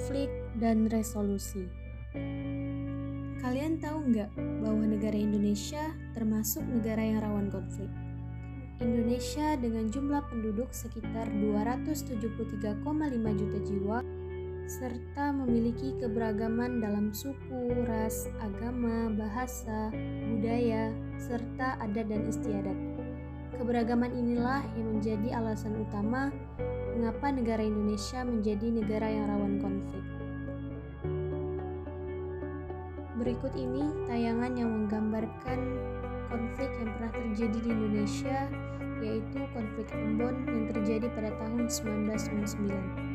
konflik dan resolusi. Kalian tahu nggak bahwa negara Indonesia termasuk negara yang rawan konflik? Indonesia dengan jumlah penduduk sekitar 273,5 juta jiwa serta memiliki keberagaman dalam suku, ras, agama, bahasa, budaya, serta adat dan istiadat. Keberagaman inilah yang menjadi alasan utama mengapa negara Indonesia menjadi negara yang rawan konflik. Berikut ini tayangan yang menggambarkan konflik yang pernah terjadi di Indonesia, yaitu konflik Ambon yang terjadi pada tahun 1999.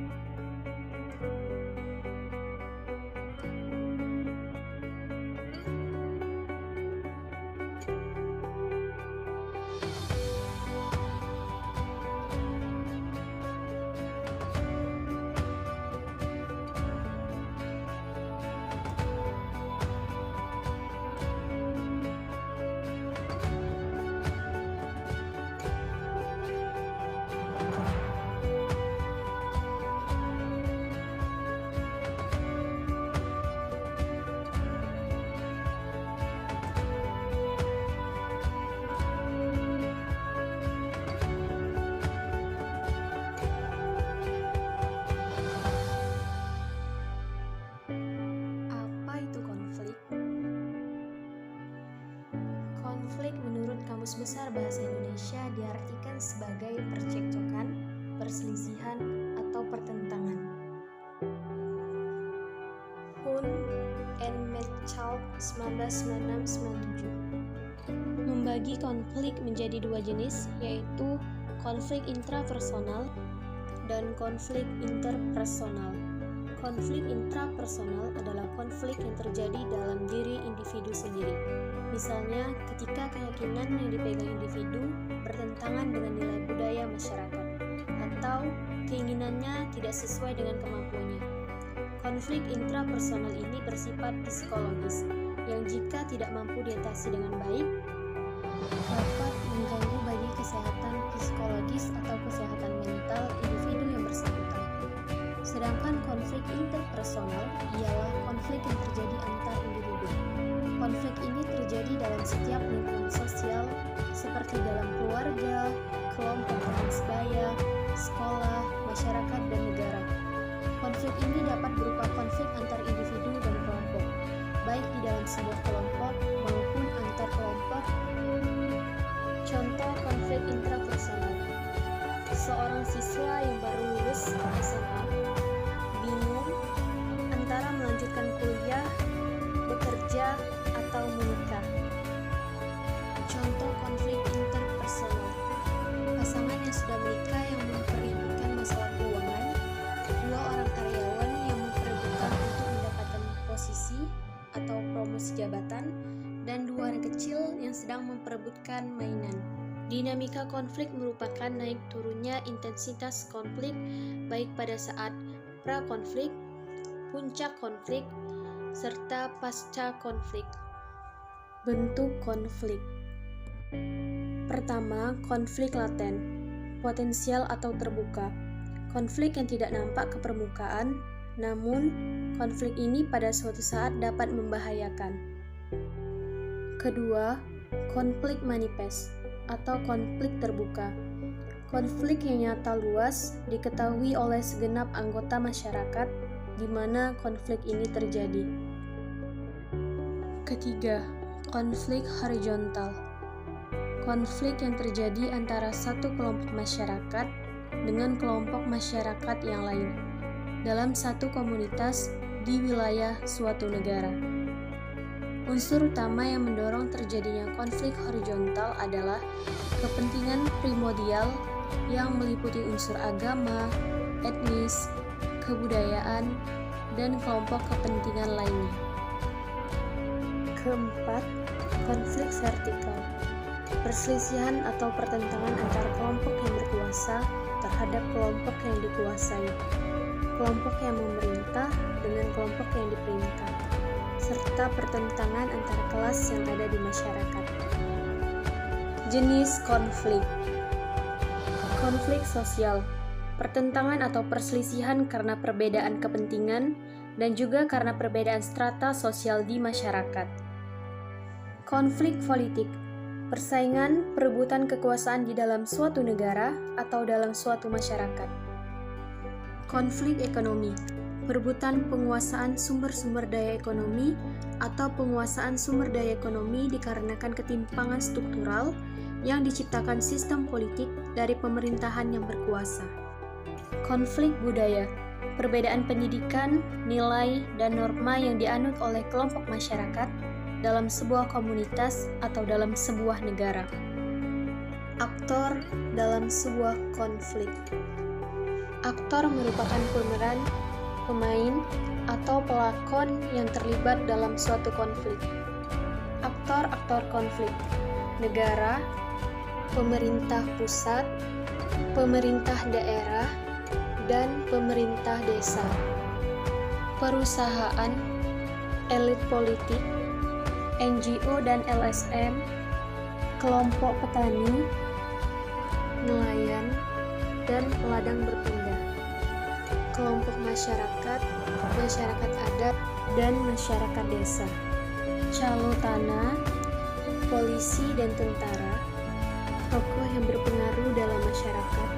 Konflik menurut Kamus Besar Bahasa Indonesia diartikan sebagai percekcokan, perselisihan, atau pertentangan. Hun and Metcalf 1996-97 membagi konflik menjadi dua jenis, yaitu konflik intrapersonal dan konflik interpersonal. Konflik intrapersonal adalah konflik yang terjadi dalam diri individu sendiri. Misalnya, ketika keyakinan yang dipegang individu bertentangan dengan nilai budaya masyarakat, atau keinginannya tidak sesuai dengan kemampuannya. Konflik intrapersonal ini bersifat psikologis, yang jika tidak mampu diatasi dengan baik, dapat mengganggu bagi kesehatan psikologis atau kesehatan mental individu yang bersangkutan. Sedangkan konflik interpersonal ialah konflik yang terjadi antar individu. Konflik ini terjadi dalam setiap lingkungan sosial, seperti dalam keluarga, kelompok teman sebaya, sekolah, masyarakat, dan negara. Konflik ini dapat berupa konflik antar individu dan kelompok, baik di dalam sebuah kelompok maupun antar kelompok. Contoh konflik intrapersonal: seorang siswa yang baru lulus SMA bingung antara melanjutkan kuliah, bekerja, atau menikah. Contoh konflik interpersonal: pasangan yang sudah menikah yang memperebutkan masalah keuangan, dua orang karyawan yang memperebutkan untuk mendapatkan posisi atau promosi jabatan, dan dua anak kecil yang sedang memperebutkan mainan. Dinamika konflik merupakan naik turunnya intensitas konflik, baik pada saat pra-konflik, puncak konflik, serta pasca konflik. Bentuk konflik. Pertama, konflik laten, potensial atau terbuka. Konflik yang tidak nampak ke permukaan, namun konflik ini pada suatu saat dapat membahayakan. Kedua, konflik manifest atau konflik terbuka. Konflik yang nyata luas diketahui oleh segenap anggota masyarakat di mana konflik ini terjadi. Ketiga, konflik horizontal. Konflik yang terjadi antara satu kelompok masyarakat dengan kelompok masyarakat yang lain dalam satu komunitas di wilayah suatu negara. Unsur utama yang mendorong terjadinya konflik horizontal adalah kepentingan primordial yang meliputi unsur agama, etnis, kebudayaan, dan kelompok kepentingan lainnya. Keempat, konflik vertikal. Perselisihan atau pertentangan antara kelompok yang berkuasa terhadap kelompok yang dikuasai, kelompok yang memerintah dengan kelompok yang diperintah, serta pertentangan antara kelas yang ada di masyarakat. Jenis konflik. Konflik sosial. pertentangan atau perselisihan karena perbedaan kepentingan, dan juga karena perbedaan strata sosial di masyarakat. Konflik politik, persaingan perebutan kekuasaan di dalam suatu negara atau dalam suatu masyarakat. Konflik ekonomi, perebutan penguasaan sumber-sumber daya ekonomi atau penguasaan sumber daya ekonomi dikarenakan ketimpangan struktural yang diciptakan sistem politik dari pemerintahan yang berkuasa. Konflik budaya, perbedaan pendidikan, nilai, dan norma yang dianut oleh kelompok masyarakat dalam sebuah komunitas atau dalam sebuah negara. Aktor dalam sebuah konflik. Aktor merupakan pemeran, pemain, atau pelakon yang terlibat dalam suatu konflik. Aktor-aktor konflik. Negara, pemerintah pusat, pemerintah daerah, dan pemerintah desa. Perusahaan, elit politik, NGO dan LSM, kelompok petani, nelayan, dan peladang berpindah. Kelompok masyarakat, masyarakat adat, dan masyarakat desa. Calo tanah, polisi dan tentara, tokoh yang berpengaruh dalam masyarakat,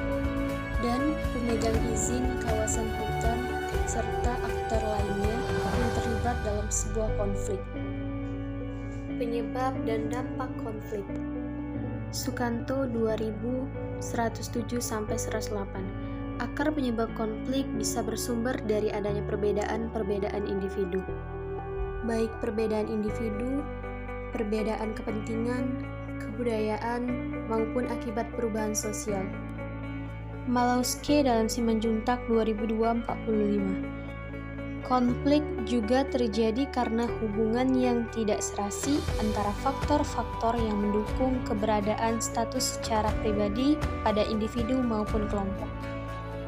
dan pemegang izin kawasan hutan, serta aktor lainnya yang terlibat dalam sebuah konflik. Penyebab dan dampak konflik. Sukanto 2107-108. Akar penyebab konflik bisa bersumber dari adanya perbedaan-perbedaan individu, baik perbedaan individu, perbedaan kepentingan, kebudayaan, maupun akibat perubahan sosial. Malowski dalam Simanjuntak 2002-45. Konflik juga terjadi karena hubungan yang tidak serasi antara faktor-faktor yang mendukung keberadaan status secara pribadi pada individu maupun kelompok,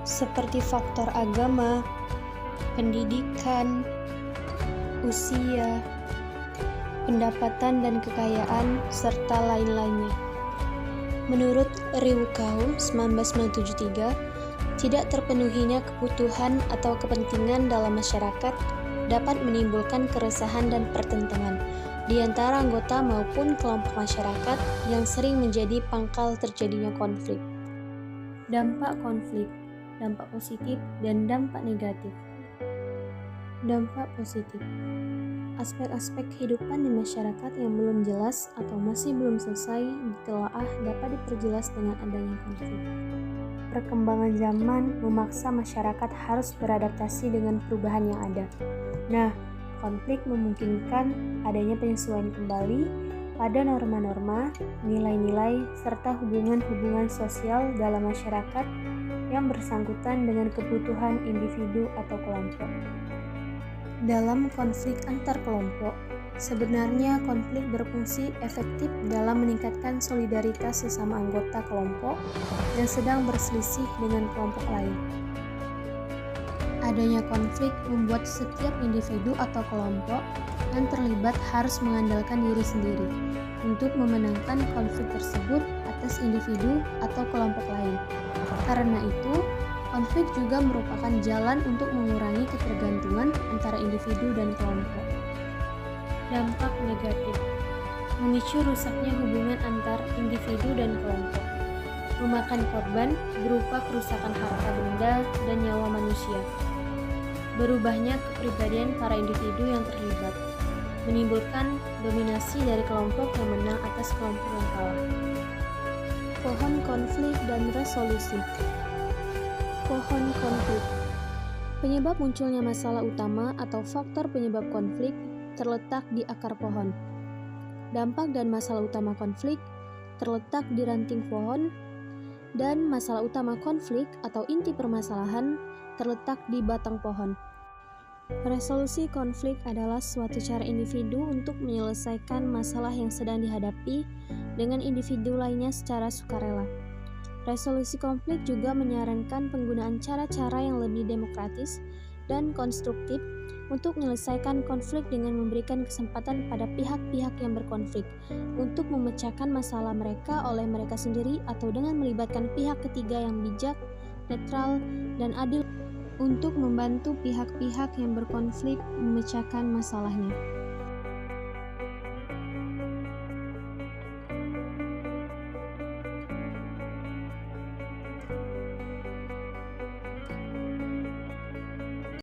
seperti faktor agama, pendidikan, usia, pendapatan dan kekayaan, serta lain-lainnya. Menurut Riwukau 1973, tidak terpenuhinya kebutuhan atau kepentingan dalam masyarakat dapat menimbulkan keresahan dan pertentangan di antara anggota maupun kelompok masyarakat yang sering menjadi pangkal terjadinya konflik. Dampak konflik, dampak positif dan dampak negatif. Dampak positif. Aspek-aspek kehidupan di masyarakat yang belum jelas atau masih belum selesai ditelaah dapat diperjelas dengan adanya konflik. Perkembangan zaman memaksa masyarakat harus beradaptasi dengan perubahan yang ada. Nah, konflik memungkinkan adanya penyesuaian kembali pada norma-norma, nilai-nilai, serta hubungan-hubungan sosial dalam masyarakat yang bersangkutan dengan kebutuhan individu atau kelompok. Dalam konflik antar kelompok, sebenarnya konflik berfungsi efektif dalam meningkatkan solidaritas sesama anggota kelompok yang sedang berselisih dengan kelompok lain. Adanya konflik membuat setiap individu atau kelompok yang terlibat harus mengandalkan diri sendiri untuk memenangkan konflik tersebut atas individu atau kelompok lain. Karena itu, konflik juga merupakan jalan untuk mengurangi ketergantungan antara individu dan kelompok. Dampak negatif. Memicu rusaknya hubungan antar individu dan kelompok. Memakan korban berupa kerusakan harta benda dan nyawa manusia. Berubahnya kepribadian para individu yang terlibat. Menimbulkan dominasi dari kelompok yang menang atas kelompok yang kalah. Pohon konflik dan resolusi. Pohon konflik. Penyebab munculnya masalah utama atau faktor penyebab konflik terletak di akar pohon. Dampak dan masalah utama konflik terletak di ranting pohon, dan masalah utama konflik atau inti permasalahan terletak di batang pohon. Resolusi konflik adalah suatu cara individu untuk menyelesaikan masalah yang sedang dihadapi dengan individu lainnya secara sukarela. Resolusi konflik juga menyarankan penggunaan cara-cara yang lebih demokratis dan konstruktif untuk menyelesaikan konflik dengan memberikan kesempatan pada pihak-pihak yang berkonflik untuk memecahkan masalah mereka oleh mereka sendiri atau dengan melibatkan pihak ketiga yang bijak netral, dan adil untuk membantu pihak-pihak yang berkonflik memecahkan masalahnya.